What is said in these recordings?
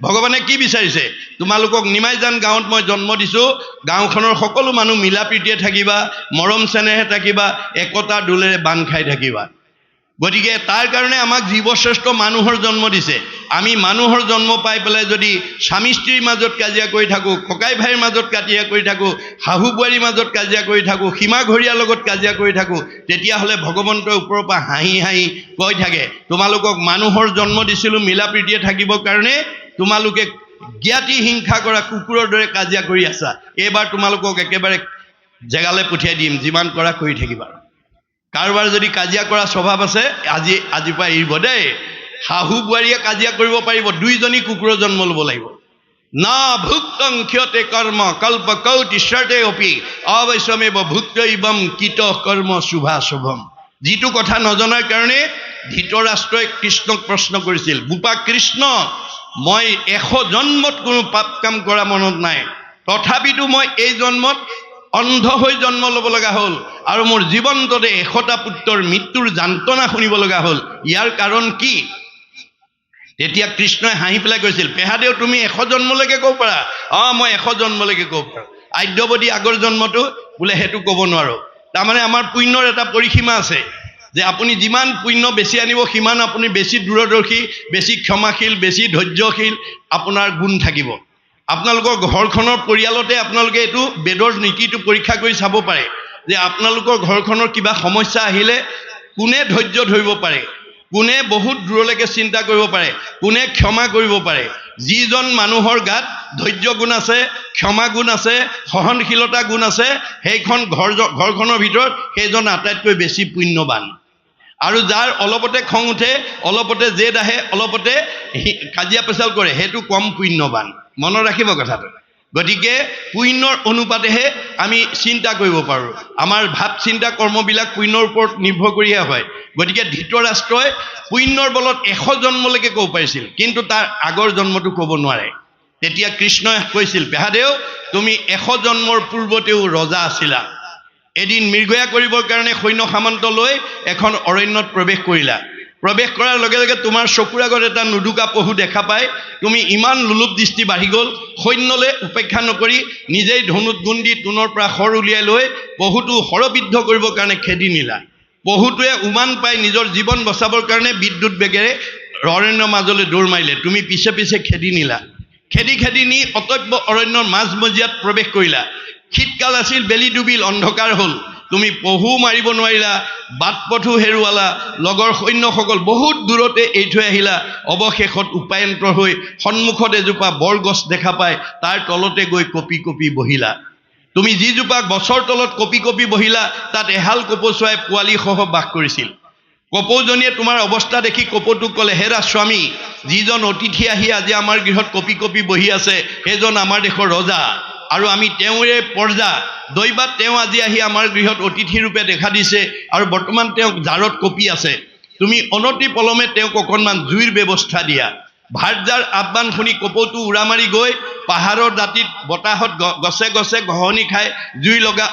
ভগৱানে কি বিচাৰিছে তোমালোকক নিমাইজান গাঁৱত মই জন্ম দিছোঁ গাঁওখনৰ সকলো মানুহ মিলা প্ৰীতিয়ে থাকিবা মৰম চেনেহে থাকিবা একতাৰ দোলেৰে বান্ধ খাই থাকিবা গতিকে তাৰ কাৰণে আমাক জীৱশ্ৰেষ্ঠ মানুহৰ জন্ম দিছে আমি মানুহৰ জন্ম পাই পেলাই যদি স্বামী স্ত্ৰীৰ মাজত কাজিয়া কৰি থাকোঁ ককাই ভাইৰ মাজত কাজিয়া কৰি থাকোঁ শাহু বোৱাৰীৰ মাজত কাজিয়া কৰি থাকোঁ সীমা ঘৰীয়াৰ লগত কাজিয়া কৰি থাকোঁ তেতিয়াহ'লে ভগৱন্তই ওপৰৰ পৰা হাঁহি হাঁহি কৈ থাকে তোমালোকক মানুহৰ জন্ম দিছিলোঁ মিলা প্ৰীতিয়ে থাকিবৰ কাৰণে তোমালোকে জ্ঞাতি হিংসা কৰা কুকুৰৰ দৰে কাজিয়া কৰি আছা এইবাৰ তোমালোকক একেবাৰে জেগালৈ পঠিয়াই দিম যিমান কৰা কৰি থাকিবা কাৰোবাৰ যদি কাজিয়া কৰা স্বভাৱ আছে আজিৰ পৰা এৰিব দেই শাহু বোৱাৰীয়ে কাজিয়া কৰিব পাৰিব দুইজনী কুকুৰৰ জন্ম ল'ব লাগিব না ভুক্তং ক্ষতে কৰ্ম কল্প কৌটি শৰ্তে অপি অৱশ্যমেব ভুক্তইবম কীত কৰ্ম শুভাশুভম যিটো কথা নজনাৰ কাৰণে ধৃতৰাষ্ট্ৰই কৃষ্ণক প্ৰশ্ন কৰিছিল বোপা কৃষ্ণ মই 100 জন্মত কোনো পাপ কাম কৰা মনত নাই তথাপিতো মই এই জন্মত অন্ধ হৈ জন্ম ল'ব লগা হ'ল আৰু মোৰ জীৱনটোতে 100টা পুত্ৰৰ মৃত্যুৰ যন্ত্ৰণা শুনিব লগা হ'ল ইয়াৰ কাৰণ কি তেতিয়া কৃষ্ণই হাঁহি পেলাই কৈছিল পেহাদেউ তুমি 100 জন্মলৈকে ক'ব পাৰা মই 100 জন্মলৈকে ক'ব পাৰোঁ আদ্যৱতী আগৰ জন্মটো বোলে সেইটো ক'ব নোৱাৰোঁ তাৰমানে আমাৰ পুণ্যৰ এটা পৰিসীমা আছে যে আপুনি যিমান পুণ্য বেছি আনিব সিমান আপুনি বেছি দূৰদৰ্শী বেছি ক্ষমাশীল বেছি ধৈৰ্যশীল আপোনাৰ গুণ থাকিব আপোনালোকৰ ঘৰখনৰ পৰিয়ালতে আপোনালোকে এইটো বেদৰ নীতিটো পৰীক্ষা কৰি চাব পাৰে যে আপোনালোকৰ ঘৰখনৰ কিবা সমস্যা আহিলে কোনে ধৈৰ্য ধৰিব পাৰে কোনে বহুত দূৰলৈকে চিন্তা কৰিব পাৰে কোনে ক্ষমা কৰিব পাৰে যিজন মানুহৰ গাত ধৈৰ্য গুণ আছে ক্ষমা গুণ আছে সহনশীলতা গুণ আছে সেইখন ঘৰখনৰ ভিতৰত সেইজন আটাইতকৈ বেছি পুণ্যৱান আৰু যাৰ অলপতে খং উঠে অলপতে জেদ আহে অলপতে কাজিয়া পেচাল কৰে সেইটো কম পুণ্যৱান মনত ৰাখিব কথাটো গতিকে পুণ্যৰ অনুপাতেহে আমি চিন্তা কৰিব পাৰোঁ আমাৰ ভাৱ চিন্তা কৰ্মবিলাক পুণ্যৰ ওপৰত নিৰ্ভৰ কৰিহে হয় গতিকে ধৃতৰাষ্ট্ৰই পুণ্যৰ বলত 100 জন্মলৈকে ক'ব পাৰিছিল কিন্তু তাৰ আগৰ জন্মটো ক'ব নোৱাৰে তেতিয়া কৃষ্ণই কৈছিল পেহাদেউ তুমি 100 জন্মৰ পূৰ্বতেও ৰজা আছিলা এদিন মৃগয়া কৰিবৰ কাৰণে সৈন্য সামন্ত লৈ এখন অৰণ্যত প্ৰৱেশ কৰিলা প্ৰৱেশ কৰাৰ লগে লগে তোমাৰ চকুৰ আগত এটা নুডুকা পহু দেখা পাই তুমি ইমান লোলুপ দৃষ্টি বাঢ়ি গ'ল সৈন্যলৈ উপেক্ষা নকৰি নিজেই ধনুত গুণ দি তোনৰ পৰা শৰ উলিয়াই লৈ পহুটো শৰবিদ্ধ কৰিবৰ কাৰণে খেদি নিলা পহুটোৱে উমান পাই নিজৰ জীৱন বচাবৰ কাৰণে বিদ্যুৎ বেগেৰে অৰণ্যৰ মাজলৈ দৌৰ মাৰিলে তুমি পিছে পিছে খেদি নিলা খেদি নি অতব্য অৰণ্যৰ মাজমজিয়াত প্ৰৱেশ কৰিলা শীতকাল আছিল বেলি ডুবিল অন্ধকাৰ হ'ল তুমি পহু মাৰিব নোৱাৰিলা বাট পথো হেৰুৱালা লগৰ সৈন্যসকল বহুত দূৰতে এৰি থৈ আহিলা অৱশেষত উপায়ন্তৰ হৈ সন্মুখত এজোপা বৰগছ দেখা পাই তাৰ তলতে গৈ কপি কপি বহিলা তুমি যিজোপা গছৰ তলত কপি কপি বহিলা তাত এহাল কপৌচুৱাই পোৱালীসহ বাস কৰিছিল কপৌজনীয়ে তোমাৰ অৱস্থা দেখি কপৌটোক ক'লে হেৰা স্বামী যিজন অতিথি আহি আজি আমাৰ গৃহত কপি কপি বহি আছে সেইজন আমাৰ দেশৰ ৰজা আৰু আমি তেওঁৰে পৰ্জা দৈবাত তেওঁ আজি আহি আমাৰ গৃহত অতিথি ৰূপে দেখা দিছে আৰু বৰ্তমান তেওঁ জাৰত কপি আছে তুমি অনতি পলমে তেওঁক অকণমান জুইৰ ব্যৱস্থা দিয়া ভাৰ্যাৰ আহ্বান শুনি কপৌটো উৰা মাৰি গৈ পাহাৰৰ দাঁতিত বতাহত গছে গছে ঘহনি খাই জুই লগা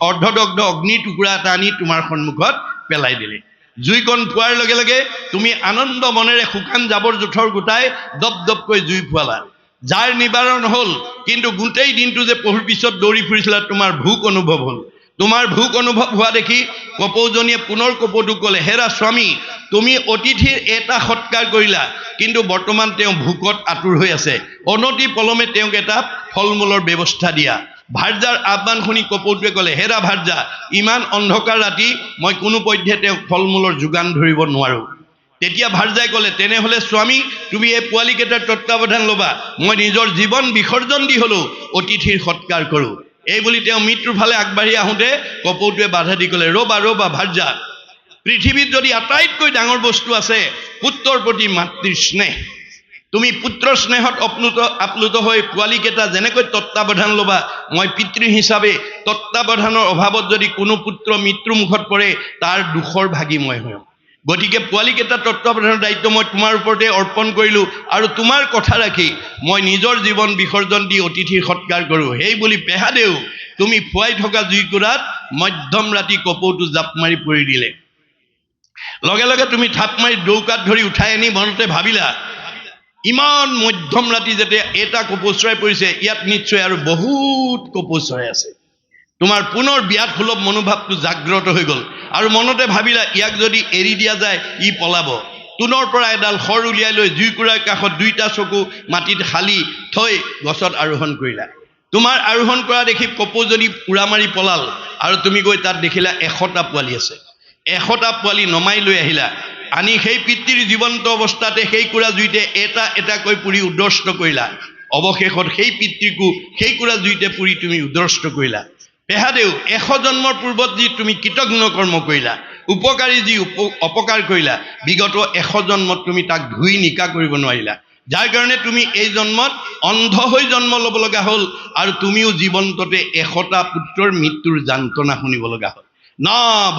অৰ্ধদগ্ধ অগ্নিৰ টুকুৰা এটা আনি তোমাৰ সন্মুখত পেলাই দিলে জুইকণ পোৱাৰ লগে লগে তুমি আনন্দ মনেৰে শুকান জাবৰ জোঁথৰ গোটাই দপ দপকৈ জুই ফুৱালা যাৰ নিবাৰণ হ'ল কিন্তু গোটেই দিনটো যে পহুৰ পিছত দৌৰি ফুৰিছিলা তোমাৰ ভোক অনুভৱ হ'ল তোমাৰ ভোক অনুভৱ হোৱা দেখি কপৌজনীয়ে পুনৰ কপৌটোক ক'লে হেৰা স্বামী তুমি অতিথিৰ এটা সৎকাৰ কৰিলা কিন্তু বৰ্তমান তেওঁ ভোকত আতুৰ হৈ আছে অনতি পলমে তেওঁক এটা ফল মূলৰ ব্যৱস্থা দিয়া ভাৰ্যাৰ আহ্বান শুনি কপৌটোৱে ক'লে হেৰা ভাৰ্যা ইমান অন্ধকাৰ ৰাতি মই কোনোপধ্যে তেওঁক ফল মূলৰ যোগান ধৰিব নোৱাৰোঁ তেতিয়া ভাৰ্যাই ক'লে তেনেহ'লে স্বামী তুমি এই পোৱালীকেইটাৰ তত্ত্বাৱধান ল'বা মই নিজৰ জীৱন বিসৰ্জন দি হ'লেও অতিথিৰ সৎকাৰ কৰোঁ এই বুলি তেওঁ মৃত্যুৰ ফালে আগবাঢ়ি আহোঁতে কপৌটোৱে বাধা দি ক'লে ৰ'বা ভাৰ্যা পৃথিৱীত যদি আটাইতকৈ ডাঙৰ বস্তু আছে পুত্ৰৰ প্ৰতি মাতৃৰ স্নেহ তুমি পুত্ৰৰ স্নেহত আপ্লুত হৈ পোৱালীকেইটা যেনেকৈ তত্ত্বাৱধান ল'বা মই পিতৃ হিচাপে তত্ত্বাৱধানৰ অভাৱত যদি কোনো পুত্ৰ মৃত্যুমুখত পৰে তাৰ দুখৰ ভাগী মই হ'ম গতিকে পোৱালীকেইটা তত্ত্বাৱধানৰ দায়িত্ব মই তোমাৰ ওপৰতে অৰ্পণ কৰিলোঁ আৰু তোমাৰ কথা ৰাখি মই নিজৰ জীৱন বিসৰ্জন দি অতিথিৰ সৎকাৰ কৰোঁ সেই বুলি পেহাদেউ তুমি ফুৱাই থকা জুইকুৰাত মধ্যম ৰাতি কপৌটো জাপ মাৰি পৰি দিলে লগে লগে তুমি থাপ মাৰি ডৌকাত ধৰি উঠাই আনি মনতে ভাবিলা ইমান মধ্যম ৰাতি যেতিয়া এটা কপৌ চৰাই পৰিছে, ইয়াত নিশ্চয় আৰু বহুত কপৌ চৰাই আছে। তোমাৰ পুনৰ বিয়াত সুলভ মনোভাৱটো জাগ্ৰত হৈ গ'ল আৰু মনতে ভাবিলা ইয়াক যদি এৰি দিয়া যায় ই পলাব। তোনৰ পৰা এডাল খৰ উলিয়াই লৈ জুইকুৰাৰ কাষত দুইটা চকু মাটিত হালি থৈ গছত আৰোহণ কৰিলা। তোমাৰ আৰোহণ কৰা দেখি কপৌজনী উৰা মাৰি পলাল আৰু তুমি গৈ তাত দেখিলা 100টা পোৱালি আছে। 100টা পোৱালি নমাই লৈ আহিলা, আনি সেই পিতৃৰ জীৱন্ত অৱস্থাতে সেই কুৰা জুইতে এটা এটাকৈ পুৰি উদ্ৰষ্ট কৰিলা। অৱশেষত সেই পিতৃকো সেই কুৰা জুইতে পুৰি তুমি উদ্ৰষ্ট কৰিলা। পেহাদেউ 100 জন্মৰ পূৰ্বত যি তুমি কৃতজ্ঞ কৰ্ম কৰিলা, উপকাৰী যি অপকাৰ কৰিলা, বিগত 100 জন্মত তুমি তাক ধুই নিকা কৰিব নোৱাৰিলা, যাৰ কাৰণে তুমি এই জন্মত অন্ধ হৈ জন্ম ল'ব লগা হ'ল আৰু তুমিও জীৱন্ততে 100টা পুত্ৰৰ মৃত্যুৰ যান্ত্ৰণা শুনিব লগা হ'ল। ন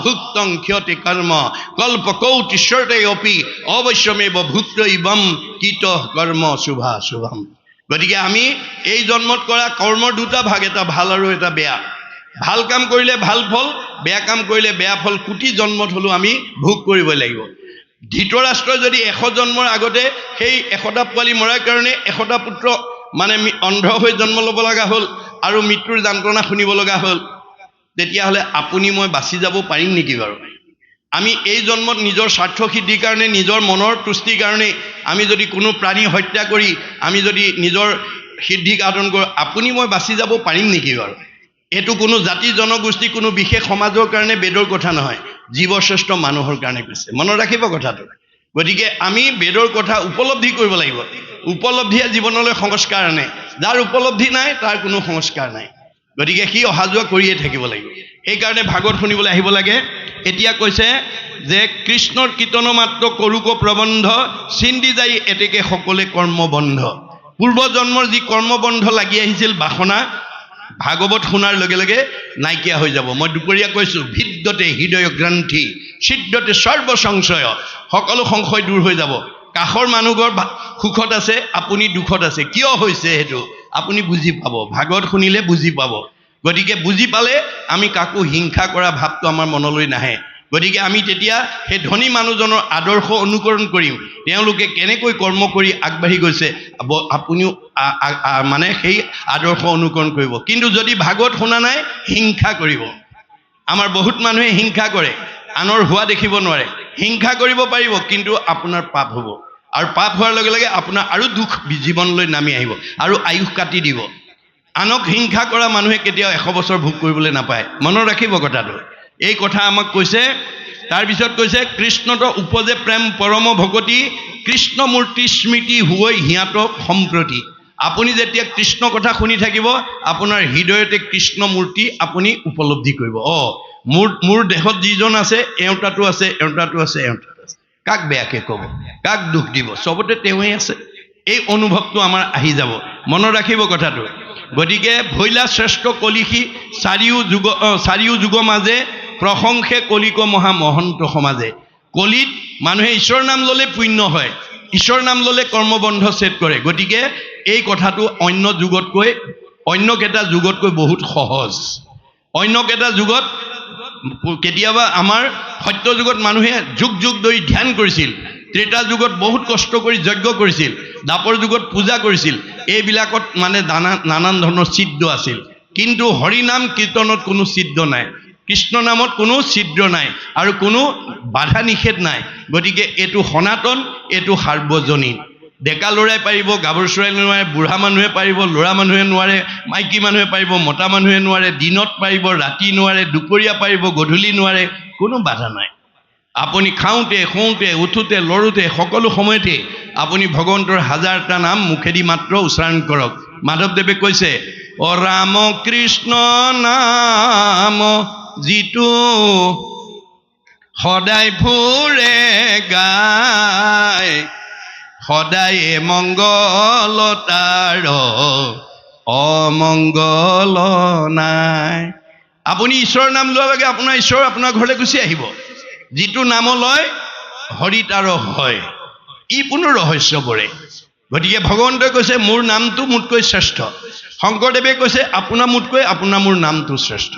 ভুক্তং ক্ষতে কৰ্ম কল্পকৌটিশ্বৰতে অপি অৱশ্যমেব ভুক্ত ইবম কীত কৰ্ম শুভা শুভম। গতিকে আমি এই জন্মত কৰা কৰ্মৰ দুটা ভাগ, এটা ভাল আৰু এটা বেয়া। ভাল কাম কৰিলে ভাল ফল, বেয়া কাম কৰিলে বেয়া ফল কোটি জন্মত হ'লেও আমি ভোগ কৰিব লাগিব। ধৃতৰাষ্ট্ৰই যদি 100 জন্মৰ আগতে সেই 100টা পোৱালি মৰাৰ কাৰণে 100টা পুত্ৰ মানে অন্ধ হৈ জন্ম ল'ব লগা হ'ল আৰু মৃত্যুৰ যন্ত্ৰণা শুনিব লগা হ'ল, তেতিয়াহ'লে আপুনি মই বাচি যাব পাৰিম নেকি বাৰু? আমি এই জন্মত নিজৰ স্বাৰ্থ সিদ্ধিৰ কাৰণে, নিজৰ মনৰ তুষ্টিৰ কাৰণে আমি যদি কোনো প্ৰাণী হত্যা কৰি আমি যদি নিজৰ সিদ্ধিক আদৰণ কৰোঁ, আপুনি মই বাচি যাব পাৰিম নেকি বাৰু? এইটো কোনো জাতি জনগোষ্ঠী কোনো বিশেষ সমাজৰ কাৰণে বেদৰ কথা নহয়, জীৱশ্ৰেষ্ঠ মানুহৰ কাৰণে কৈছে। মনত ৰাখিব কথাটো। গতিকে আমি বেদৰ কথা উপলব্ধি কৰিব লাগিব। উপলব্ধিয়ে জীৱনলৈ সংস্কাৰ আনে, যাৰ উপলব্ধি নাই তাৰ কোনো সংস্কাৰ নাই। গতিকে সি অহা যোৱা কৰিয়ে থাকিব লাগিব। সেইকাৰণে ভাগৱত শুনিবলৈ আহিব লাগে। এতিয়া কৈছে যে কৃষ্ণৰ কীৰ্তন মাত্ৰ কৰোক প্ৰবন্ধ, চিন্দি যাই এতেকে সকলে কৰ্মবন্ধ। পূৰ্বজন্মৰ যি কৰ্মবন্ধ লাগি আহিছিল বাসনা, ভাগৱত শুনাৰ লগে লগে নাইকিয়া হৈ যাব। মই দুপৰীয়া কৈছোঁ, ভিদ্যতে হৃদয় গ্ৰন্থি সিদ্ধতে সৰ্ব সংশয়, সকলো সংশয় দূৰ হৈ যাব। কাষৰ মানুহঘৰ সুখত আছে, আপুনি দুখত আছে, কিয় হৈছে সেইটো আপুনি বুজি পাব। ভাগৱত শুনিলে বুজি পাব। গতিকে বুজি পালে আমি কাকো হিংসা কৰা ভাৱটো আমাৰ মনলৈ নাহে। গতিকে আমি তেতিয়া সেই ধনী মানুহজনৰ আদৰ্শ অনুকৰণ কৰিম, তেওঁলোকে কেনেকৈ কৰ্ম কৰি আগবাঢ়ি গৈছে আপুনিও মানে সেই আদৰ্শ অনুকৰণ কৰিব। কিন্তু যদি ভাগৱত শুনা নাই, হিংসা কৰিব। আমাৰ বহুত মানুহে হিংসা কৰে, আনৰ হোৱা দেখিব নোৱাৰে। হিংসা কৰিব পাৰিব, কিন্তু আপোনাৰ পাপ হ'ব, আৰু পাপ হোৱাৰ লগে লগে আপোনাৰ আৰু দুখ জীৱনলৈ নামি আহিব আৰু আয়ুস কাটি দিব। আনক হিংসা কৰা মানুহে কেতিয়াও 100 বছৰ ভোগ কৰিবলৈ নাপায়। মনত ৰাখিব কথাটো। এই কথা আমাক কৈছে। তাৰপিছত কৈছে কৃষ্ণত উপজে প্ৰেম পৰম ভকতি, কৃষ্ণ মূৰ্তি স্মৃতি হৈ হিয়াতক সম্প্ৰতি। আপুনি যেতিয়া কৃষ্ণ কথা শুনি থাকিব, আপোনাৰ হৃদয়তে কৃষ্ণ মূৰ্তি আপুনি উপলব্ধি কৰিব। মোৰ দেহত যিজন আছে, এওঁতাটো আছে, এওঁতাটো আছে, এওঁতাটো আছে। কাক বেয়াকে ক'ব, কাক দুখ দিব, চবতে তেওঁৱেই আছে। এই অনুভৱটো আমাৰ আহি যাব। মনত ৰাখিব কথাটো। গতিকে ভৈলা শ্ৰেষ্ঠ কলিসী চাৰিও যুগ মাজে, প্ৰশংসে কলিক মহা মহন্ত সমাজে। কলিত মানুহে ঈশ্বৰৰ নাম ল'লে পুণ্য হয়, ঈশ্বৰ নাম ল'লে কৰ্মবন্ধ ছেদ কৰে। গতিকে এই কথাটো অন্যকেইটা যুগতকৈ বহুত সহজ। অন্যকেইটা যুগত কেতিয়াবা আমাৰ সত্য যুগত মানুহে যুগ যুগ ধৰি ধ্যান কৰিছিল, ত্ৰেতা যুগত বহুত কষ্ট কৰি যজ্ঞ কৰিছিল, দ্বাপৰ যুগত পূজা কৰিছিল। এইবিলাকত মানে নানান ধৰণৰ ছিদ্ৰ আছিল। কিন্তু হৰিনাম কীৰ্তনত কোনো ছিদ্ৰ নাই, কৃষ্ণ নামত কোনো ছিদ্ৰ নাই আৰু কোনো বাধা নিষেধ নাই। গতিকে এইটো সনাতন, এইটো সাৰ্বজনীন। ডেকা ল'ৰাই পাৰিব, গাভৰু ছোৱালী নোৱাৰে, বুঢ়া মানুহে পাৰিব, ল'ৰা মানুহে নোৱাৰে, মাইকী মানুহে পাৰিব, মতা মানুহে নোৱাৰে, দিনত পাৰিব, ৰাতি নোৱাৰে, দুপৰীয়া পাৰিব, গধূলি নোৱাৰে, কোনো বাধা নাই। আপুনি খাওঁতে, শুওঁতে, উঠোতে, লৰোঁতে, সকলো সময়তে আপুনি ভগৱন্তৰ 1000টা নাম মুখেদি মাত্ৰ উচ্চাৰণ কৰক। মাধৱদেৱে কৈছে, ৰাম কৃষ্ণ নাম যিটো সদায় ফুৰে গায়, সদায় মংগল তাৰ অমংগল নাই। আপুনি ঈশ্বৰৰ নাম লোৱাৰ লগে আপোনাৰ ঈশ্বৰ আপোনাৰ ঘৰলৈ গুচি আহিব। যিটো নাম লয় হৰি তাৰ হয়, ই কোনো ৰহস্য পৰে। গতিকে ভগৱন্তই কৈছে মোৰ নামটো মোতকৈ শ্ৰেষ্ঠ। শংকৰদেৱে কৈছে আপোনাৰ মোৰ নামটো শ্ৰেষ্ঠ।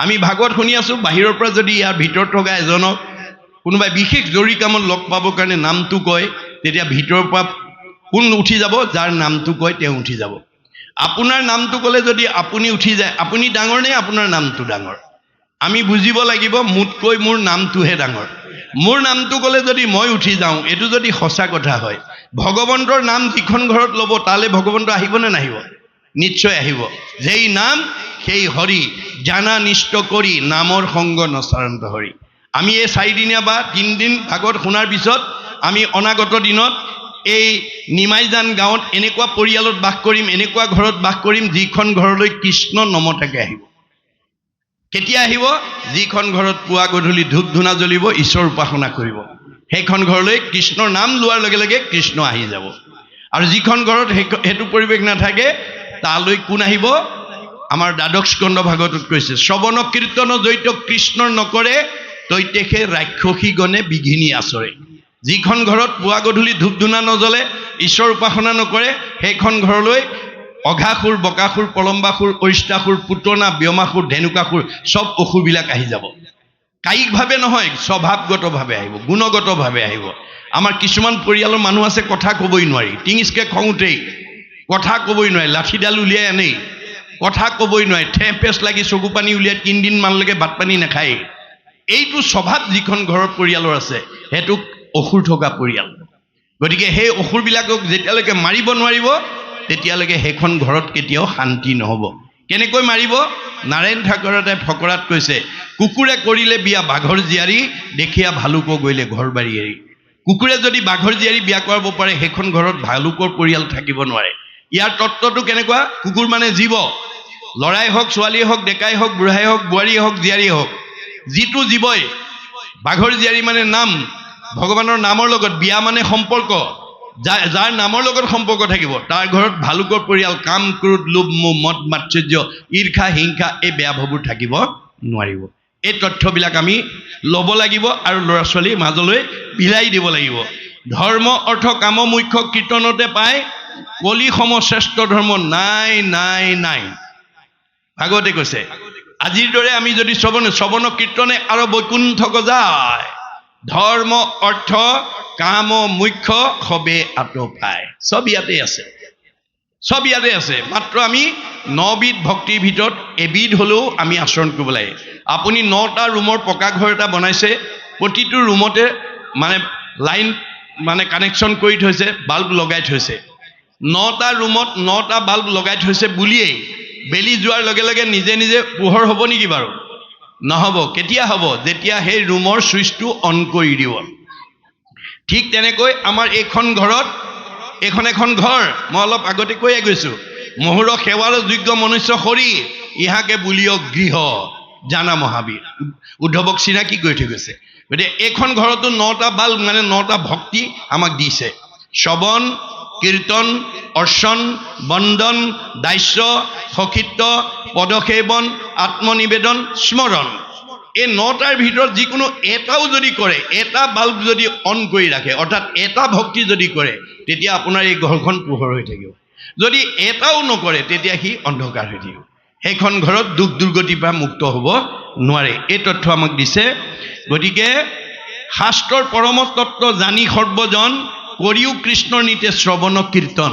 আমি ভাগৱত শুনি আছোঁ, বাহিৰৰ পৰা যদি ইয়াৰ ভিতৰত থকা এজনক কোনোবাই বিশেষ জৰুৰী কামত লগ পাবৰ কাৰণে নামটো কয়, তেতিয়া ভিতৰৰ পৰা কোন উঠি যাব? যাৰ নামটো কয় তেওঁ উঠি যাব। আপোনাৰ নামটো ক'লে যদি আপুনি উঠি যায়, আপুনি ডাঙৰ নে আপোনাৰ নামটো ডাঙৰ? আমি বুজিব লাগিব মোতকৈ মোৰ নামটোহে ডাঙৰ। মোৰ নামটো ক'লে যদি মই উঠি যাওঁ, এইটো যদি সঁচা কথা হয়, ভগৱন্তৰ নাম যিখন ঘৰত ল'ব তালৈ ভগৱন্ত আহিব নে নাহিব? নিশ্চয় আহিব। যেই নাম সেই হৰি, জানা নিষ্ট কৰি নামৰ সংগ নচাৰন্ত হৰি। আমি এই 4 দিনীয়া বা 3 দিন ভাগত শুনাৰ পিছত আমি অনাগত দিনত এই নিমাইজান গাঁৱত এনেকুৱা পৰিয়ালত বাস কৰিম, এনেকুৱা ঘৰত বাস কৰিম যিখন ঘৰলৈ কৃষ্ণ নমতাকে আহিব। কেতিয়া আহিব? যিখন ঘৰত পুৱা গধূলি ধূপ ধূনা জ্বলিব, ঈশ্বৰ উপাসনা কৰিব, সেইখন ঘৰলৈ কৃষ্ণৰ নাম লোৱাৰ লগে লগে কৃষ্ণ আহি যাব। আৰু যিখন ঘৰত সেইটো পৰিৱেশ নাথাকে তালৈ কোন আহিব? আমাৰ দ্বাদশ স্কন্ধ ভাগৱতত কৈছে, শ্ৰৱণ কীৰ্তন জড়িত কৃষ্ণৰ নকৰে তৈতেষে ৰাক্ষসী গণে বিঘিনি আচৰে। যিখন ঘৰত পুৱা গধূলি ধূপ ধূনা নজ্বলে, ঈশ্বৰ উপাসনা নকৰে, সেইখন ঘৰলৈ অঘাসুৰ, বকাসুৰ, পলম্বাসুৰ, অৰিষ্টাসুৰ, পুতনা, ব্যোমাসুৰ, ধেনুকাসুৰ সব অসুৰবিলাক আহি যাব। কায়িকভাৱে নহয়, স্বভাৱগতভাৱে আহিব, গুণগতভাৱে আহিব। আমাৰ কিছুমান পৰিয়ালৰ মানুহ আছে কথা ক'বই নোৱাৰি, টিঙিচকে খং উঠেই, কথা ক'বই নোৱাৰে, লাঠিডাল উলিয়াই আনেই, কথা ক'বই নোৱাৰে, ঠেহ পেচ লাগি চকু পানী উলিয়াই 3 দিন মানলৈকে ভাত পানী নাখায়। এইটো স্বভাৱ যিখন ঘৰৰ পৰিয়ালৰ আছে সেইটোক অসুৰ থকা পৰিয়াল। গতিকে সেই অসুৰবিলাকক যেতিয়ালৈকে মাৰিব নোৱাৰিব তেতিয়ালৈকে সেইখন ঘৰত কেতিয়াও শান্তি নহ'ব। কেনেকৈ মাৰিব? নাৰায়ণ ঠাকুৰতে ফকৰাত কৈছে, কুকুৰে কৰিলে বিয়া বাঘৰ জীয়াৰী, দেখিয়া ভালুক গ'লে ঘৰ বাৰী এৰি। কুকুৰে যদি বাঘৰ জীয়াৰী বিয়া কৰাব পাৰে, সেইখন ঘৰত ভালুকৰ পৰিয়াল থাকিব নোৱাৰে। ইয়াৰ তত্ত্বটো কেনেকুৱা? কুকুৰ মানে জীৱ, ল'ৰাই হওক, ছোৱালীয়ে হওক, ডেকাই হওক, বুঢ়াই হওক, বোৱাৰীয়ে হওক, জীয়াৰীয়ে হওক, যিটো জীৱই, বাঘৰ জীয়াৰী মানে নাম, ভগৱানৰ নামৰ লগত, বিয়া মানে সম্পৰ্ক, যাৰ নামৰ লগত সম্পৰ্ক থাকিব তাৰ ঘৰত ভালুকৰ পৰিয়াল, কাম, ক্ৰোধ, লোভ, মোহ, মদ, মাৎসৰ্য, ঈৰ্ষা, হিংসা এই বেয়া ভাৱবোৰ থাকিব নোৱাৰিব। এই তথ্যবিলাক আমি ল'ব লাগিব আৰু ল'ৰা ছোৱালীৰ মাজলৈ বিলাই দিব লাগিব। ধৰ্ম অৰ্থ কাম মুখ্য কীৰ্তনতে পায়, কলি সম শ্ৰেষ্ঠ ধৰ্ম নাই নাই নাই। ভাগৱতে কৈছে, আজিৰ দৰে আমি যদি শ্ৰৱণ কীৰ্তনে আৰু বৈকুণ্ঠ গজায়, ধৰ্ম অৰ্থ কাম মুখ্য সবে আত পায়। সব ইয়াতে আছে, সব ইয়াতে আছে। মাত্ৰ আমি 9 বিধ ভক্তিৰ ভিতৰত এবিধ হ'লেও আমি আচৰণ কৰিব লাগে। আপুনি 9টা ৰুমৰ পকা ঘৰ এটা বনাইছে, প্ৰতিটো ৰুমতে মানে লাইন মানে কানেকশ্যন কৰি থৈছে, বাল্ব লগাই থৈছে। 9টা ৰুমত 9টা বাল্ব লগাই থৈছে বুলিয়েই বেলি যোৱাৰ লগে লগে নিজে নিজে পোহৰ হ'ব নেকি বাৰু? নহ'ব। কেতিয়া হ'ব? যেতিয়া সেই ৰুমৰ ছুইচটো অন কৰি দিব। ঠিক তেনেকৈ আমাৰ এইখন ঘৰত, এখন ঘৰ, মই অলপ আগতে কৈয়ে গৈছোঁ, মহুৰ সেৱাৰ যোগ্য মনুষ্য সৰি, ইহাকে বুলিয় গৃহ জানা মহাবীৰ। উদ্ধৱক চিনাকি কৰি থৈ গৈছে। গতিকে এইখন ঘৰতো 9টা বাল্ব মানে 9টা ভক্তি আমাক দিছে। শ্ৰৱণ, কীৰ্তন, অৰ্চন, বন্দন, দাস্য, সখিত্ব, পদসেৱন, আত্মনিবেদন, স্মৰণ। এই 9টাৰ ভিতৰত যিকোনো এটাও যদি কৰে, এটা বাল্ব যদি অন কৰি ৰাখে, অৰ্থাৎ এটা ভক্তি যদি কৰে, তেতিয়া আপোনাৰ এই ঘৰখন পোহৰ হৈ থাকিব। যদি এটাও নকৰে তেতিয়া সি অন্ধকাৰ হৈ থাকিব। সেইখন ঘৰত দুখ দুৰ্গতিৰ পৰা মুক্ত হ'ব নোৱাৰে। এই তথ্য আমাক দিছে। গতিকে শাস্ত্ৰৰ পৰম তত্ত্ব জানি সৰ্বজন, কৰিও কৃষ্ণৰ নীতে শ্ৰৱণ কীৰ্তন।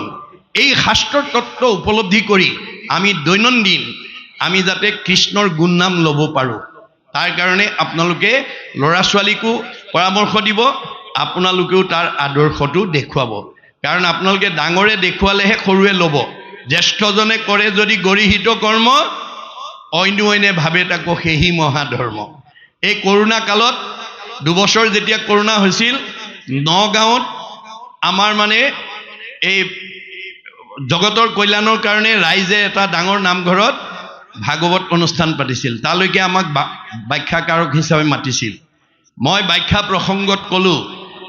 এই শাস্ত্ৰৰ তত্ত্ব উপলব্ধি কৰি আমি দৈনন্দিন আমি যাতে কৃষ্ণৰ গুণ নাম ল'ব পাৰোঁ, তাৰ কাৰণে আপোনালোকে ল'ৰা ছোৱালীকো পৰামৰ্শ দিব, আপোনালোকেও তাৰ আদৰ্শটো দেখুৱাব। কাৰণ আপোনালোকে ডাঙৰে দেখুৱালেহে সৰুৱে ল'ব। জ্যেষ্ঠজনে কৰে যদি গৰিহিত কৰ্ম, অন্যনে ভাবে তাকো সেহি মহাধৰ্ম। এই কৰোণা কালত 2 বছৰ যেতিয়া কৰোণা হৈছিল, নগাঁৱত আমাৰ মানে এই জগতৰ কল্যাণৰ কাৰণে ৰাইজে এটা ডাঙৰ নামঘৰত ভাগৱত অনুষ্ঠান পাতিছিল। তালৈকে আমাক ব্যাখ্যাকাৰক হিচাপে মাতিছিল। মই ব্যাখ্যা প্ৰসংগত ক'লোঁ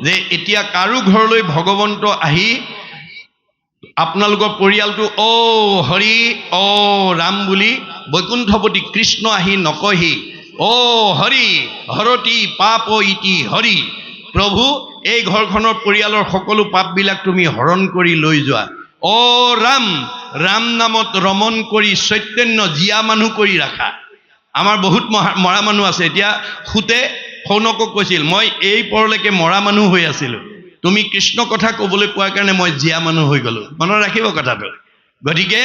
যে এতিয়া কাৰো ঘৰলৈ ভগৱন্ত আহি আপোনালোকৰ পৰিয়ালটো হৰি ৰাম বুলি বৈকুণ্ঠপতি কৃষ্ণ আহি নকহি, হৰি হৰতি পাপ ইতি হৰি। প্ৰভু এই ঘৰখনৰ পৰিয়ালৰ সকলো পাপবিলাক তুমি হৰণ কৰি লৈ যোৱা। ৰাম, ৰাম নামত ৰমন কৰি চৈতন্য জীয়া মানুহ কৰি ৰাখা। আমাৰ বহুত মৰা মানুহ আছে। এতিয়া সুতে শৌনকক কৈছিল, মই এই পৰলৈকে মৰা মানুহ হৈ আছিলোঁ, তুমি কৃষ্ণ কথা ক'বলৈ পোৱাৰ কাৰণে মই জীয়া মানুহ হৈ গ'লো মনত ৰাখিব কথাটো গতিকে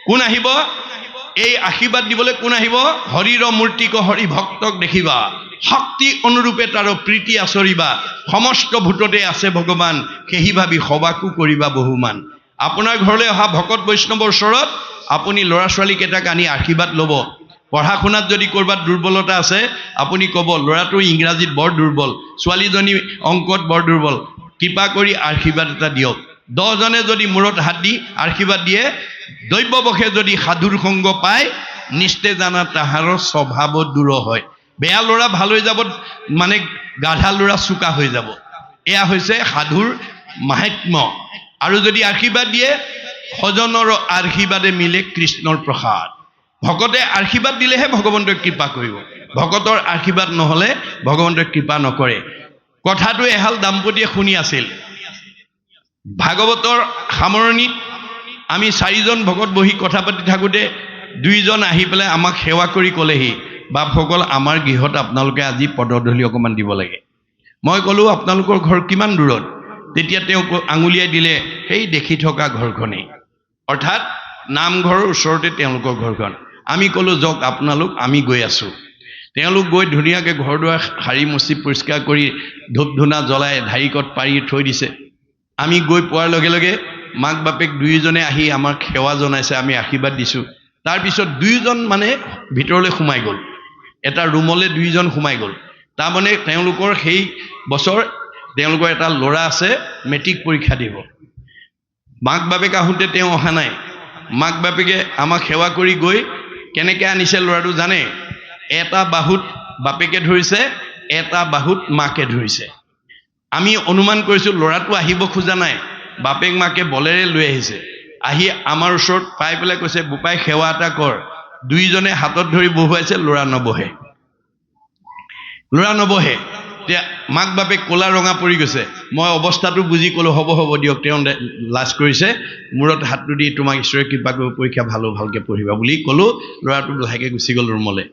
কোন আহিব এই আশীৰ্বাদ দিবলৈ কোন আহিব হৰিৰ মূৰ্তিক হৰি ভক্তক দেখিবা শক্তি অনুৰূপে তাৰ প্ৰীতি আচৰিবা সমস্ত ভূততে আছে ভগৱান সেহি ভাবি সবাকো কৰিবা বহুমান আপোনাৰ ঘৰলৈ অহা ভকত বৈষ্ণৱৰ ওচৰত আপুনি ল'ৰা ছোৱালী কেইটাক আনি আশীৰ্বাদ ল'ব পঢ়া শুনাত যদি ক'ৰবাত দুৰ্বলতা আছে আপুনি ক'ব ল'ৰাটো ইংৰাজীত বৰ দুৰ্বল ছোৱালীজনী অংকত বৰ দুৰ্বল কৃপা কৰি আশীৰ্বাদ এটা দিয়ক 10 জনে যদি মূৰত হাত দি আশীৰ্বাদ দিয়ে দৈৱবশে যদি সাধুৰ সংগ পায় নিশ্চয় জানা তাহাৰৰ স্বভাৱ দূৰ হয় বেয়া ল'ৰা ভাল হৈ যাব মানে গাধা ল'ৰা চোকা হৈ যাব এয়া হৈছে সাধুৰ মাহাত্ম্য আৰু যদি আশীৰ্বাদ দিয়ে সজনৰ আশীৰ্বাদে মিলে কৃষ্ণৰ প্ৰসাদ ভকতে আশীৰ্বাদ দিলেহে ভগৱন্তই কৃপা কৰিব ভকতৰ আশীৰ্বাদ নহ'লে ভগৱন্তই কৃপা নকৰে কথাটো এহাল দাম্পতীয়ে শুনি আছিল ভাগৱতৰ সামৰণিত আমি 4জন ভকত বহি কথা পাতি থাকোঁতে 2জন আহি পেলাই আমাক সেৱা কৰি ক'লেহি বাপসকল আমাৰ গৃহত আপোনালোকে আজি পদধূলি অকণমান দিব লাগে মই ক'লোঁ আপোনালোকৰ ঘৰ কিমান দূৰত তেতিয়া তেওঁ আঙুলিয়াই দিলে সেই দেখি থকা ঘৰখনেই অৰ্থাৎ নামঘৰৰ ওচৰতে তেওঁলোকৰ ঘৰখন আমি ক'লোঁ যাওক আপোনালোক আমি গৈ আছোঁ তেওঁলোক গৈ ধুনীয়াকৈ ঘৰ দুৱাৰ সাৰি মুচি পৰিষ্কাৰ কৰি ধূপ ধূনা জ্বলাই ঢাৰিকত পাৰি থৈ দিছে আমি গৈ পোৱাৰ লগে লগে মাক বাপেক 2জনে আহি আমাক সেৱা জনাইছে আমি আশীৰ্বাদ দিছোঁ তাৰপিছত 2জন মানে ভিতৰলৈ সোমাই গ'ল এটা ৰুমলৈ 2জন সোমাই গ'ল তাৰমানে তেওঁলোকৰ সেই বছৰ তেওঁলোকৰ এটা ল'ৰা আছে মেট্ৰিক পৰীক্ষা দিব মাক বাপেক আহোঁতে তেওঁ অহা নাই মাক বাপেকে আমাক সেৱা কৰি গৈ কেনেকৈ আনিছে ল'ৰাটো জানে এটা বাহুত বাপেকে ধৰিছে এটা বাহুত মাকে ধৰিছে আমি অনুমান কৰিছোঁ ল'ৰাটো আহিব খোজা নাই বাপেক মাকে বলেৰে লৈ আহিছে আহি আমাৰ ওচৰত পাই পেলাই কৈছে বোপাই সেৱা এটা কৰ 2জনে হাতত ধৰি বহুৱাইছে ল'ৰা নবহে এতিয়া মাক বাপেক ক'লা ৰঙা পৰি গৈছে মই অৱস্থাটো বুজি ক'লোঁ হ'ব দিয়ক তেওঁ লাজ কৰিছে মূৰত হাতটো দি তোমাক ঈশ্বৰে কৃপা কৰিব পৰীক্ষা ভালকৈ পঢ়িবা বুলি ক'লোঁ ল'ৰাটো লাহেকৈ গুচি গ'ল ৰুমলৈ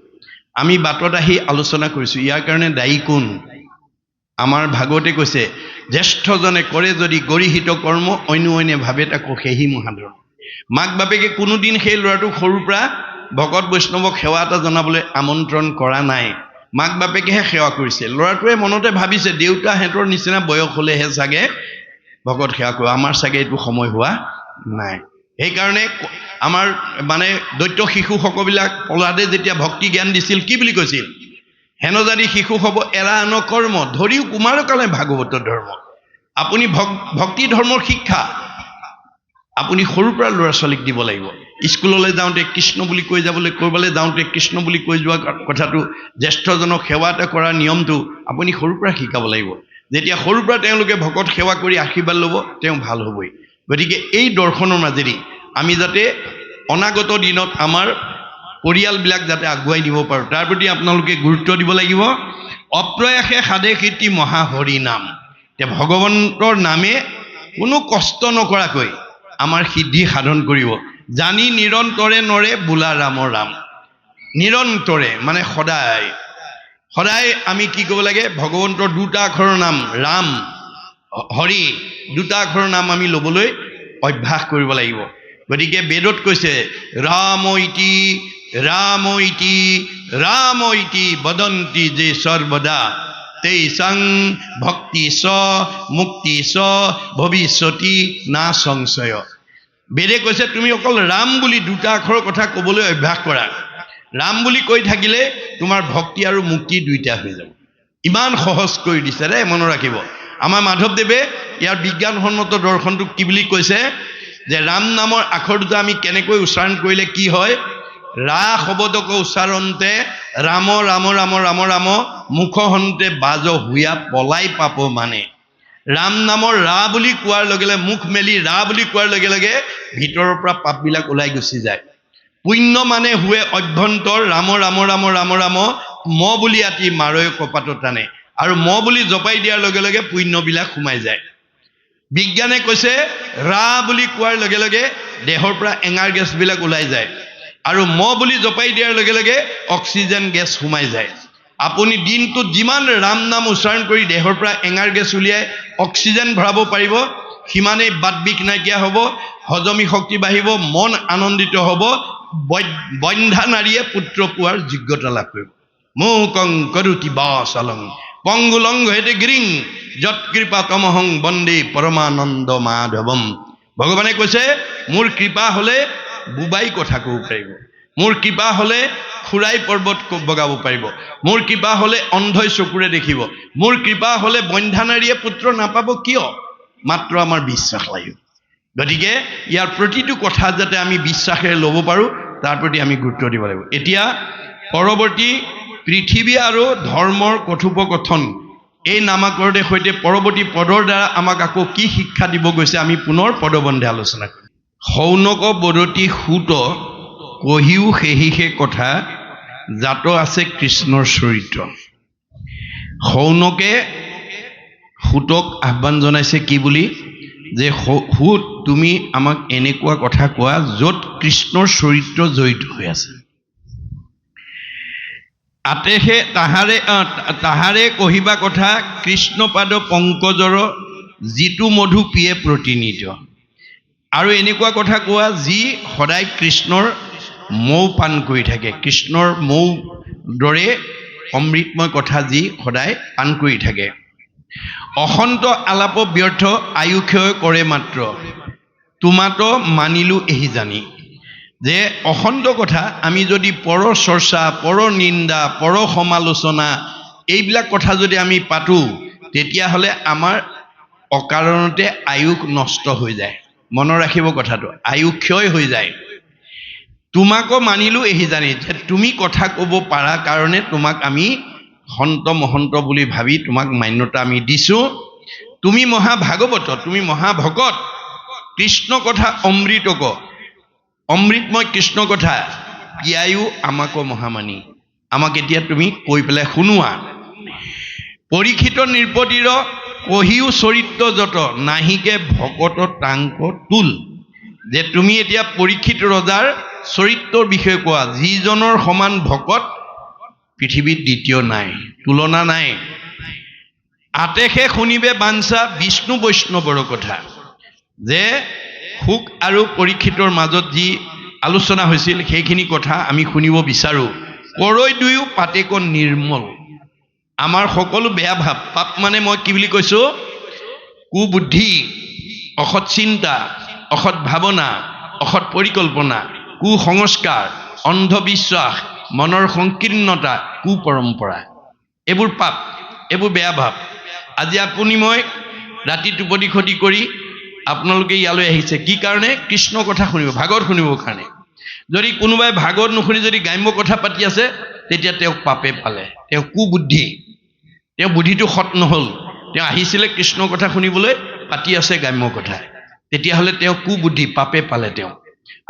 আমি বাটত আহি আলোচনা কৰিছোঁ ইয়াৰ কাৰণে দায়ী কোন আমাৰ ভাগৱতে কৈছে জ্যেষ্ঠজনে কৰে যদি গৰিহিত কৰ্ম অন্যে ভাবে তাকো সেহি মহাধৰ্ম মাক বাপেকে কোনোদিন সেই ল'ৰাটোক সৰুৰ পৰা ভকত বৈষ্ণৱক সেৱা এটা জনাবলৈ আমন্ত্ৰণ কৰা নাই মাক বাপেকেহে সেৱা কৰিছে ল'ৰাটোৱে মনতে ভাবিছে দেউতাহঁতৰ নিচিনা বয়স হ'লেহে চাগে ভকত সেৱা কৰিব আমাৰ চাগে এইটো সময় হোৱা নাই সেইকাৰণে আমাৰ মানে দৈত্য শিশুসকলবিলাক প্ৰহ্লাদে যেতিয়া ভক্তি জ্ঞান দিছিল কি বুলি কৈছিল হেনজাদি শিশু হ'ব এৰা আন কৰ্ম ধৰিও কুমাৰকালে ভাগৱত ধৰ্ম আপুনি ভক্তি ধৰ্মৰ শিক্ষা আপুনি সৰুৰ পৰা ল'ৰা ছোৱালীক দিব লাগিব স্কুললৈ যাওঁতে কৃষ্ণ বুলি কৈ যাবলৈ ক'ৰবালৈ যাওঁতে কৃষ্ণ বুলি কৈ যোৱা কথাটো জ্যেষ্ঠজনক সেৱা এটা কৰাৰ নিয়মটো আপুনি সৰুৰ পৰা শিকাব লাগিব যেতিয়া সৰুৰ পৰা তেওঁলোকে ভকত সেৱা কৰি আশীৰ্বাদ ল'ব তেওঁ ভাল হ'বই গতিকে এই দৰ্শনৰ মাজেদি আমি যাতে অনাগত দিনত আমাৰ পৰিয়ালবিলাক যাতে আগুৱাই নিব পাৰোঁ তাৰ প্ৰতি আপোনালোকে গুৰুত্ব দিব লাগিব অপ্ৰয়াসে সাধে কীৰ্তি মহাহৰি নাম এতিয়া ভগৱন্তৰ নামে কোনো কষ্ট নকৰাকৈ আমাৰ সিদ্ধি সাধন কৰিব জানি নিৰন্তৰে নৰে বোলা ৰামৰ ৰাম নিৰন্তৰে মানে সদায় আমি কি ক'ব লাগে ভগৱন্তৰ 2টা আখৰৰ নাম ৰাম হৰি 2টা আখৰৰ নাম আমি ল'বলৈ অভ্যাস কৰিব লাগিব গতিকে বেদত কৈছে ৰাম ইতি বদন্তি যে সৰ্বদা তেইসং ভক্তি স মুক্তি স ভৱিষ্যতি না সংশয় বেদে কৈছে তুমি অকল ৰাম বুলি 2টা আখৰৰ কথা ক'বলৈ অভ্যাস কৰা ৰাম বুলি কৈ থাকিলে তোমাৰ ভক্তি আৰু মুক্তি 2টা হৈ যাব ইমান সহজ কৰি দিছে ৰে মনত ৰাখিব আমাৰ মাধৱদেৱে ইয়াৰ বিজ্ঞানসন্মত দৰ্শনটো কি বুলি কৈছে যে ৰাম নামৰ আখৰ 2টা আমি কেনেকৈ উচ্চাৰণ কৰিলে কি হয় ৰা শব্দক উচ্চাৰণতে ৰাম ৰাম ৰাম ৰাম ৰাম মুখহন্তে বাজ হুয়া পলাই পাপ মানে ৰাম নামৰ ৰা বুলি কোৱাৰ লগে লগে মুখ মেলি ৰা বুলি কোৱাৰ লগে লগে ভিতৰৰ পৰা পাপবিলাক ওলাই গুচি যায় পুণ্য মানে হুৱে অভ্যন্তৰ ৰাম ৰাম ৰাম ৰাম ৰাম ম বুলি আতি মাৰৈ কপাতত টানে আৰু ম বুলি জপাই দিয়াৰ লগে লগে পুণ্যবিলাক সোমাই যায় বিজ্ঞানে কৈছে ৰা বুলি কোৱাৰ লগে লগে দেহৰ পৰা এঙাৰ গেছবিলাক ওলাই যায় আৰু ম বুলি জপাই দিয়াৰ লগে লগে অক্সিজেন গেছ সোমাই যায় আপুনি দিনটোত যিমান ৰাম নাম উচ্চাৰণ কৰি দেহৰ পৰা এঙাৰ গেছ উলিয়াই অক্সিজেন ভৰাব পাৰিব, সিমানেই বাত বিষ নাইকিয়া হ'ব, হজমী শক্তি বাঢ়িব, মন আনন্দিত হ'ব, বন্ধ্যা নাৰীয়ে পুত্ৰ পোৱাৰ যোগ্যতা লাভ কৰিব। মৌকং কৰোতি বাচলং পংগুলং হেতে গিৰিং যৎকৃপা তমহং বন্দে পৰমানন্দ মাধৱম। ভগৱানে কৈছে মোৰ কৃপা হ'লে বুবাই কথা ক'ব পাৰিব, মোৰ কৃপা হ'লে খুৰাই পৰ্বত বগাব পাৰিব, মোৰ কৃপা হ'লে অন্ধই চকুৰে দেখিব, মোৰ কৃপা হ'লে বন্ধ্যা নাৰীয়ে পুত্ৰ নাপাব। কিয়? মাত্ৰ আমাৰ বিশ্বাস লাগিব। গতিকে ইয়াৰ প্ৰতিটো কথা যাতে আমি বিশ্বাসেৰে ল'ব পাৰোঁ তাৰ প্ৰতি আমি গুৰুত্ব দিব লাগিব। এতিয়া পৰৱৰ্তী পৃথিৱী আৰু ধৰ্মৰ কথোপকথন এই নামাকৰণে সৈতে পৰৱৰ্তী পদৰ দ্বাৰা আমাক আকৌ কি শিক্ষা দিব গৈছে আমি পুনৰ পদবন্ধে আলোচনা কৰিম। শৌনক বদতি সুত কহিও সেহিহে কথা জাত আছে কৃষ্ণৰ চৰিত্ৰ। শৌনকে সুতক আহ্বান জনাইছে কি বুলি, যে সুত তুমি আমাক এনেকুৱা কথা কোৱা য'ত কৃষ্ণৰ চৰিত্ৰ জড়িত হৈ আছে। আতেহে তাহাৰে কহিবা কথা কৃষ্ণপাদ পংকজৰ যিটো মধু পিয়ে প্ৰতিনিধ। আৰু এনেকুৱা কথা কোৱা যি সদায় কৃষ্ণৰ মৌ পান কৰি থাকে, কৃষ্ণৰ মৌ দৰে অমৃতময় কথা যি সদায় পান কৰি থাকে। অসন্ত আলাপ ব্যৰ্থ আয়ুক্ষয় কৰে মাত্ৰ তোমাত মানিলো এহি জানি। যে অসন্ত কথা আমি যদি পৰ চৰ্চা, পৰ নিন্দা, পৰ সমালোচনা এইবিলাক কথা যদি আমি পাতোঁ তেতিয়াহ'লে আমাৰ অকাৰণতে আয়ুস নষ্ট হৈ যায়। মনত ৰাখিব কথাটো, আয়ুস ক্ষয় হৈ যায়। তোমাকো মানিলো এহি জানি, যে তুমি কথা ক'ব পাৰা কাৰণে তোমাক আমি সন্ত মহন্ত বুলি ভাবি তোমাক মান্যতা আমি দিছোঁ। তুমি মহাভাগৱত, তুমি মহাভকত, কৃষ্ণ কথা অমৃতক, অমৃতময় কৃষ্ণ কথা পিয়ায়ো আমাকো মহামানী, আমাক এতিয়া তুমি কৈ পেলাই শুনোৱা। পৰীক্ষিত নৃপতিৰ কহিও চৰিত্ৰ যত নাহিকে ভকত টাংক তুল। যে তুমি এতিয়া পৰীক্ষিত ৰজাৰ চৰিত্ৰৰ বিষয়ে কোৱা, যিজনৰ সমান ভকত পৃথিৱীত দ্বিতীয় নাই, তুলনা নাই। আতেহে শুনিবে বাঞ্ছা বিষ্ণু বৈষ্ণৱৰ কথা। যে সুখ আৰু পৰীক্ষিতৰ মাজত যি আলোচনা হৈছিল সেইখিনি কথা আমি শুনিব বিচাৰোঁ। কৰৈ দুয়ো পাতেক নিৰ্মল। আমাৰ সকলো বেয়া ভাৱ, পাপ মানে মই কি বুলি কৈছোঁ, কুবুদ্ধি, অসৎ চিন্তা, অসৎ ভাৱনা, অসৎ পৰিকল্পনা, কুসংস্কাৰ, অন্ধবিশ্বাস, মনৰ সংকীৰ্ণতা, কুপৰম্পৰা, এইবোৰ পাপ, এইবোৰ বেয়া ভাৱ। আজি আপুনি মই ৰাতি টোপনি ক্ষতি কৰি আপোনালোকে ইয়ালৈ আহিছে কি কাৰণে? কৃষ্ণ কথা শুনিব, ভাগৱত শুনিবৰ কাৰণে। যদি কোনোবাই ভাগৱত নুশুনি যদি গ্ৰাম্য কথা পাতি আছে তেতিয়া তেওঁক পাপে পালে, তেওঁ কুবুদ্ধি, তেওঁ বুদ্ধিটো সৎ নহ'ল। তেওঁ আহিছিলে কৃষ্ণ কথা শুনিবলৈ, পাতি আছে গ্ৰাম্য কথা, তেতিয়াহ'লে তেওঁ কুবুদ্ধি, পাপে পালে তেওঁ।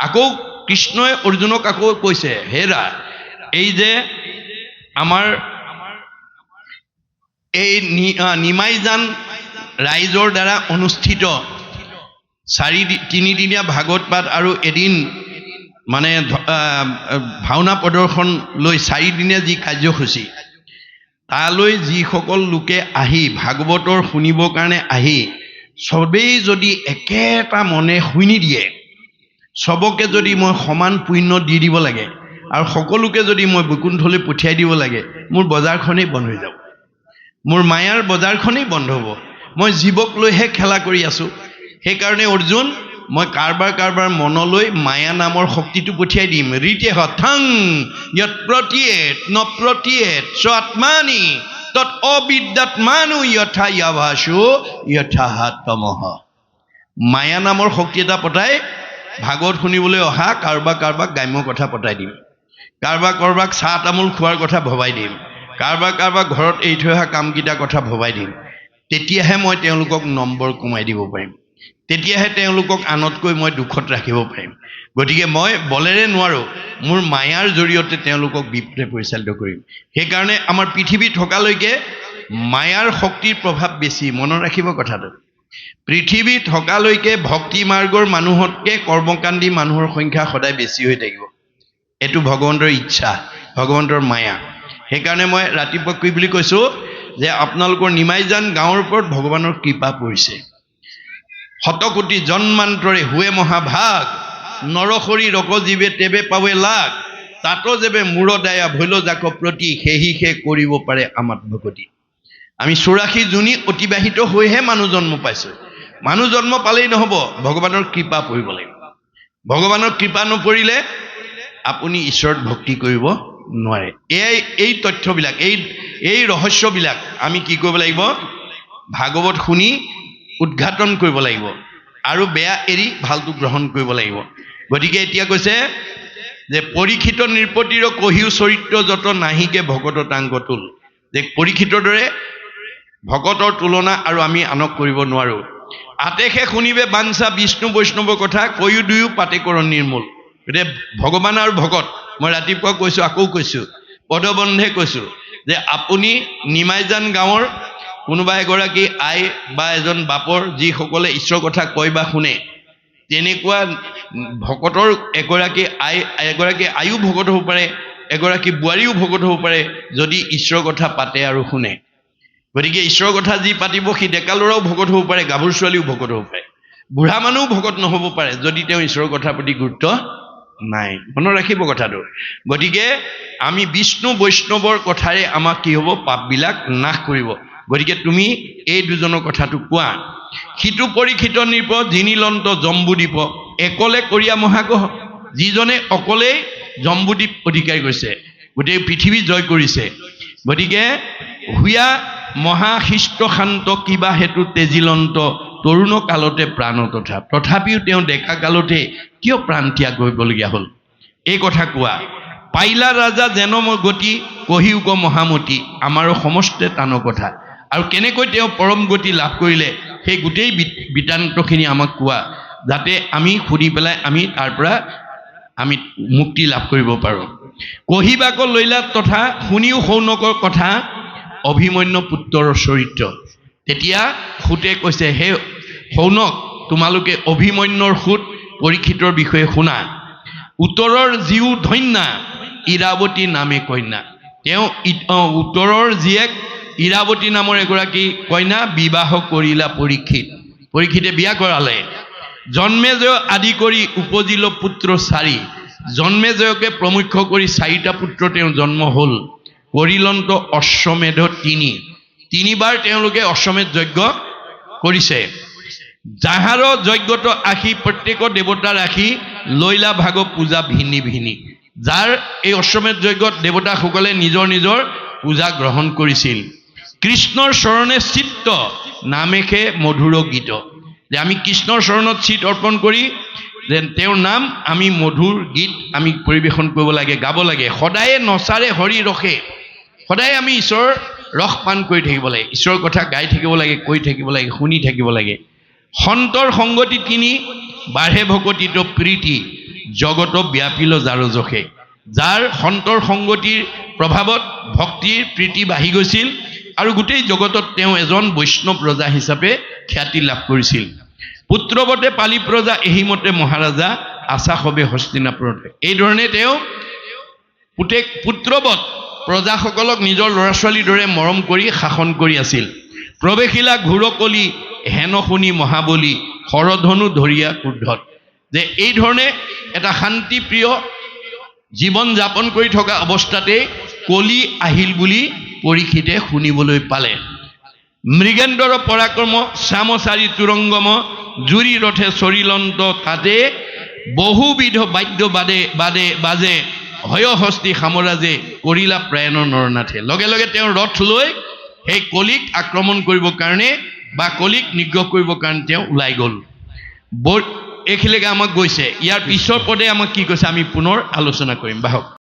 আকৌ কৃষ্ণই অৰ্জুনক আকৌ কৈছে, হেৰা এই যে আমাৰ এই নিমাইজান ৰাইজৰ দ্বাৰা অনুষ্ঠিত তিনিদিনীয়া ভাগৱত পাঠ আৰু এদিন মানে ভাওনা প্ৰদৰ্শন লৈ 4 দিনীয়া যি কাৰ্যসূচী, তালৈ যিসকল লোকে আহি ভাগৱতৰ শুনিবৰ কাৰণে আহি চবেই যদি একেটা মনে শুনি দিয়ে, চবকে যদি মই সমান পুণ্য দি দিব লাগে আৰু সকলোকে যদি মই বৈকুণ্ঠলৈ পঠিয়াই দিব লাগে, মোৰ বজাৰখনেই বন্ধ হৈ যাব, মোৰ মায়াৰ বজাৰখনেই বন্ধ হ'ব। মই জীৱক লৈহে খেলা কৰি আছোঁ। সেইকাৰণে অৰ্জুন, মই কাৰোবাৰ মনলৈ মায়া নামৰ শক্তিটো পঠিয়াই দিম। ৰীতে হঠাং যৎ প্ৰতিয়েত ন প্ৰতিয়েত চ আত্মানি তৎ অবিদ্যাত্মানু যথা ইয়াভাসু যথাহাত্মহ। মায়া নামৰ শক্তি এটা পতাই ভাগৱত শুনিবলৈ অহা কাৰোবাক গ্ৰাম্য কথা পতাই দিম, কাৰোবাক চাহ তামোল খোৱাৰ কথা ভবাই দিম, কাৰোবাক ঘৰত এৰি থৈ অহা কামকেইটাৰ কথা ভবাই দিম। তেতিয়াহে মই তেওঁলোকক নম্বৰ কমাই দিব পাৰিম, তেতিয়াহে তেওঁলোকক আনতকৈ মই দুখত ৰাখিব পাৰিম। গতিকে মই বলেৰে নোৱাৰোঁ, মোৰ মায়াৰ জৰিয়তে তেওঁলোকক বিপথে পৰিচালিত কৰিম। সেইকাৰণে আমাৰ পৃথিৱী থকালৈকে মায়াৰ শক্তিৰ প্ৰভাৱ বেছি, মনত ৰাখিব কথাটো। পৃথিৱী থকালৈকে ভক্তি মাৰ্গৰ মানুহতকৈ কৰ্মকাণ্ডী মানুহৰ সংখ্যা সদায় বেছি হৈ থাকিব। এইটো ভগৱন্তৰ ইচ্ছা, ভগৱন্তৰ মায়া। সেইকাৰণে মই ৰাতিপুৱা কি বুলি কৈছোঁ যে আপোনালোকৰ নিমাইজান গাঁৱৰ ওপৰত ভগৱানৰ কৃপা পৰিছে। শতকোটি জন্মান্তৰে হুৱে মহাভাগ, নৰসৰি ৰকজীৱে তেবে পাৱে লাগ, তাতো যেবে মূৰ দায়া ভৈল যাক প্ৰতি, সেহিহে কৰিব পাৰে আমাত ভকতি। আমি 84 জুনি অতিবাহিত হৈহে মানুহ জন্ম পাইছোঁ। মানুহ জন্ম পালেই নহ'ব, ভগৱানৰ কৃপা পৰিব লাগিব। ভগৱানৰ কৃপা নপৰিলে আপুনি ঈশ্বৰত ভক্তি কৰিব নোৱাৰে। এই তথ্যবিলাক, এই ৰহস্যবিলাক আমি কি কৰিব লাগিব? ভাগৱত শুনি উদ্ঘাটন কৰিব লাগিব আৰু বেয়া এৰি ভালটো গ্ৰহণ কৰিব লাগিব। গতিকে এতিয়া কৈছে যে পৰীক্ষিত নৃপতিৰ কহিও চৰিত্ৰ যত নাহিকে ভকত টাংগতুল, যে পৰীক্ষিতৰ দৰে ভকতৰ তুলনা আৰু আমি আনক কৰিব নোৱাৰোঁ। আতেশে শুনিবে বাঞ্ছা বিষ্ণু বৈষ্ণৱৰ কথা, কৈও দুয়ো পাতে কৰ নিৰ্মূল। গতিকে ভগৱান আৰু ভকত, মই ৰাতিপুৱা কৈছোঁ আকৌ কৈছোঁ, পদবন্ধে কৈছোঁ যে আপুনি নিমাইজান গাঁৱৰ কোনোবা এগৰাকী আই বা এজন বাপৰ যিসকলে ঈশ্বৰৰ কথা কয় বা শুনে, তেনেকুৱা ভকতৰ এগৰাকী আয়ো ভকত হ'ব পাৰে, এগৰাকী বোৱাৰীও ভকত হ'ব পাৰে যদি ঈশ্বৰৰ কথা পাতে আৰু শুনে। গতিকে ঈশ্বৰৰ কথা যি পাতিব সি ডেকা ল'ৰাও ভকত হ'ব পাৰে, গাভৰু ছোৱালীও ভকত হ'ব পাৰে, বুঢ়া মানুহো ভকত নহ'ব পাৰে যদি তেওঁ ঈশ্বৰৰ কথাৰ প্ৰতি গুৰুত্ব নাই। মনত ৰাখিব কথাটো। গতিকে আমি বিষ্ণু বৈষ্ণৱৰ কথাৰে আমাক কি হ'ব? পাপবিলাক নাশ কৰিব। গতিকে তুমি এই দুজনৰ কথাটো কোৱা। সিটো পৰীক্ষিত নৃপ জিনিলন্ত জম্বুদ্বীপ, একলে কৰিয়া মহাকহ, যিজনে অকলেই জম্বুদ্বীপ অধিকাৰ কৰিছে, গোটেই পৃথিৱী জয় কৰিছে। গতিকে হুয়া মহাশিষ্ট শান্ত কিবা হেতু তেজিলন্ত, তৰুণ কালতে প্ৰাণ তথাপিও তেওঁ ডেকা কালতে কিয় প্ৰাণ ত্যাগ কৰিবলগীয়া হ'ল? এই কথা কোৱা। পাইলা ৰাজা যেন গতি কহিউক মহামতি, আমাৰো সমস্তে টান কথা। আৰু কেনেকৈ তেওঁ পৰম গতি লাভ কৰিলে সেই গোটেই বৃত্তান্তখিনি আমাক কোৱা, যাতে আমি শুনি পেলাই আমি তাৰ পৰা আমি মুক্তি লাভ কৰিব পাৰোঁ। কহিবাক লৈলা তথা শুনিও শৌনকৰ কথা, অভিমন্যু পুত্ৰৰ চৰিত্ৰ। তেতিয়া সুতে কৈছে, হে শৌনক, তোমালোকে অভিমন্যুৰ সুত পৰীক্ষিতৰ বিষয়ে শুনা। উত্তৰৰ জীও ধন্যা, ইৰাৱতী নামে কন্যা। তেওঁ উত্তৰৰ জীয়েক ইৰাৱতী নামৰ এগৰাকী কন্যা বিবাহ কৰিলা পৰীক্ষিতে বিয়া কৰালে। জন্মেজয় আদি কৰি উপজিল পুত্ৰ 4, জন্মেজয়কে প্ৰমুখ্য কৰি 4টা পুত্ৰ তেওঁ জন্ম হ'ল। কৰিলন্ত অশ্বমেধ 3বাৰ তেওঁলোকে অশ্বমেধ যজ্ঞ কৰিছে। যাহাৰ যজ্ঞত আহি প্ৰত্যেক দেৱতা ৰাখি লৈলা ভাগ পূজা ভিনি। যাৰ এই অশ্বমেধ যজ্ঞত দেৱতাসকলে নিজৰ নিজৰ পূজা গ্ৰহণ কৰিছিল। কৃষ্ণৰ চৰণে চিত্ত নামেশে মধুৰ গীত, যে আমি কৃষ্ণৰ চৰণত চিত অৰ্পণ কৰি যে তেওঁৰ নাম আমি মধুৰ গীত আমি পৰিৱেশন কৰিব লাগে, গাব লাগে। সদায়ে নচাৰে হৰি ৰসে, সদায় আমি ঈশ্বৰৰ ৰস পান কৰি থাকিব লাগে, ঈশ্বৰৰ কথা গাই থাকিব লাগে, কৈ থাকিব লাগে, শুনি থাকিব লাগে। সন্তৰ সংগতি কিনি বাঢ়ে ভকতিত প্ৰীতি, জগত ব্যাপিল যাৰ যশে। যাৰ সন্তৰ সংগতিৰ প্ৰভাৱত ভক্তিৰ প্ৰীতি বাঢ়ি গৈছিল আৰু গোটেই জগতত তেওঁ এজন বৈষ্ণৱ ৰজা হিচাপে খ্যাতি লাভ কৰিছিল। পুত্ৰৱতে পালি প্ৰজা এহিমতে মহাৰাজা, আশা সবে হস্তিনাপুৰতে। এইধৰণে তেওঁ পুত্ৰৱত প্ৰজাসকলক নিজৰ ল'ৰা ছোৱালীৰ দৰে মৰম কৰি শাসন কৰি আছিল। প্ৰৱেশিলা ঘূৰকলি হেন শুনি মহাবলী, শৰধনু ধৰিয়া ঊৰ্ধত। যে এইধৰণে এটা শান্তিপ্ৰিয় জীৱন যাপন কৰি থকা অৱস্থাতে কলি আহিল বুলি পৰীক্ষিতে শুনিবলৈ পালে। মৃগেন্দ্ৰৰ পৰাক্ৰম শ্যামচাৰী তুৰংগম, জুৰি ৰথে চৰিলন্ত তাতে, বহুবিধ বাদ্য বাজে হয়হস্তি সামৰাজে, কৰিলা প্ৰায়ণ নৰনাথে। লগে লগে তেওঁ ৰথ লৈ সেই কলিক আক্ৰমণ কৰিবৰ কাৰণে বা কলিক নিগ্ৰহ কৰিবৰ কাৰণে তেওঁ ওলাই গ'ল। এইখিনিলৈকে আমাক গৈছে। ইয়াৰ পিছৰ পদে আমাক কি কৈছে আমি পুনৰ আলোচনা কৰিম। বাহক।